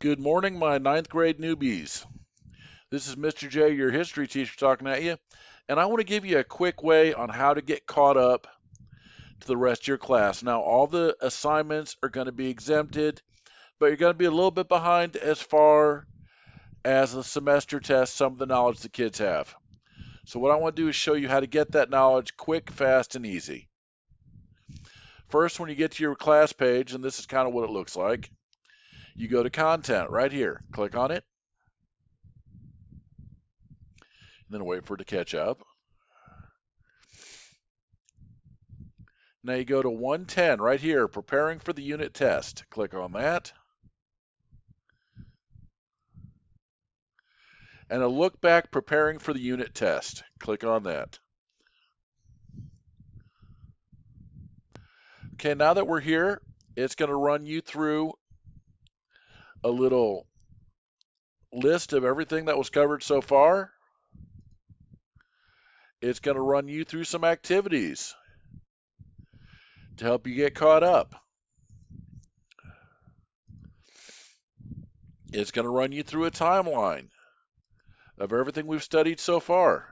Good morning, my ninth grade newbies. This is Mr. J, your history teacher, talking at you, and I want to give you a quick way on how to get caught up to the rest of your class. Now, all the assignments are going to be exempted, but you're going to be a little bit behind as far as the semester test, some of the knowledge the kids have. So, what I want to do is show you how to get that knowledge quick, fast, and easy. First, when you get to your class page, and this is kind of what it looks like, you go to content right here, click on it, and then wait for it to catch up. Now you go to 110 right here, preparing for the unit test. Click on that. And a look back, preparing for the unit test. Click on that. Okay, now that we're here, it's going to run you through a little list of everything that was covered so far. It's going to run you through some activities to help you get caught up. It's going to run you through a timeline of everything we've studied so far.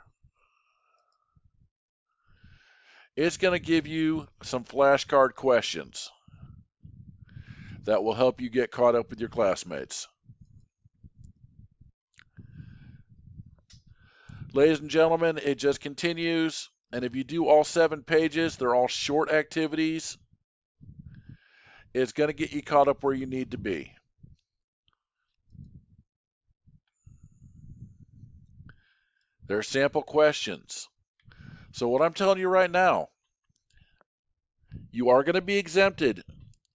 It's going to give you some flashcard questions that will help you get caught up with your classmates. Ladies and gentlemen, it just continues. And if you do all 7 pages, they're all short activities. It's going to get you caught up where you need to be. They're sample questions. So what I'm telling you right now, you are going to be exempted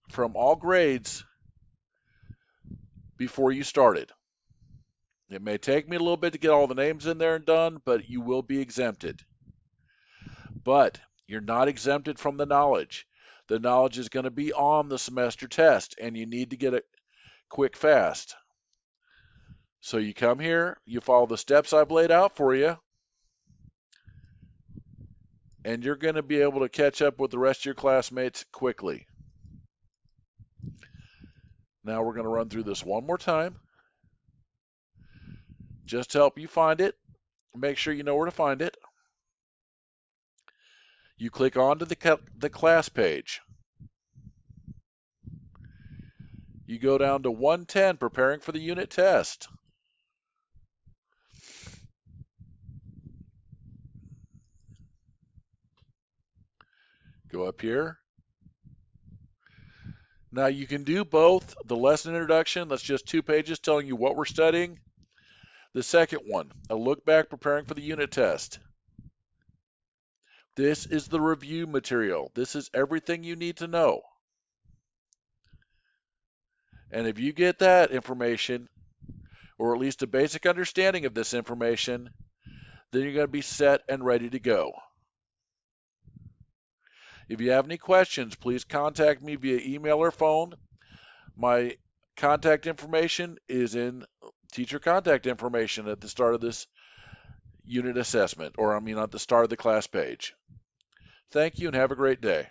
from all grades before you started. It may take me a little bit to get all the names in there and done, but you will be exempted. But you're not exempted from the knowledge. The knowledge is going to be on the semester test, and you need to get it quick, fast. So you come here, you follow the steps I've laid out for you, and you're going to be able to catch up with the rest of your classmates quickly. Now we're going to run through this one more time, just to help you find it. Make sure you know where to find it. You click onto the class page. You go down to 110, preparing for the unit test. Go up here. Now you can do both. The lesson introduction, that's just 2 pages telling you what we're studying. The second one, a look back, preparing for the unit test. This is the review material. This is everything you need to know. And if you get that information, or at least a basic understanding of this information, then you're going to be set and ready to go. If you have any questions, please contact me via email or phone. My contact information is in teacher contact information at the start of this unit assessment, or at the start of the class page. Thank you and have a great day.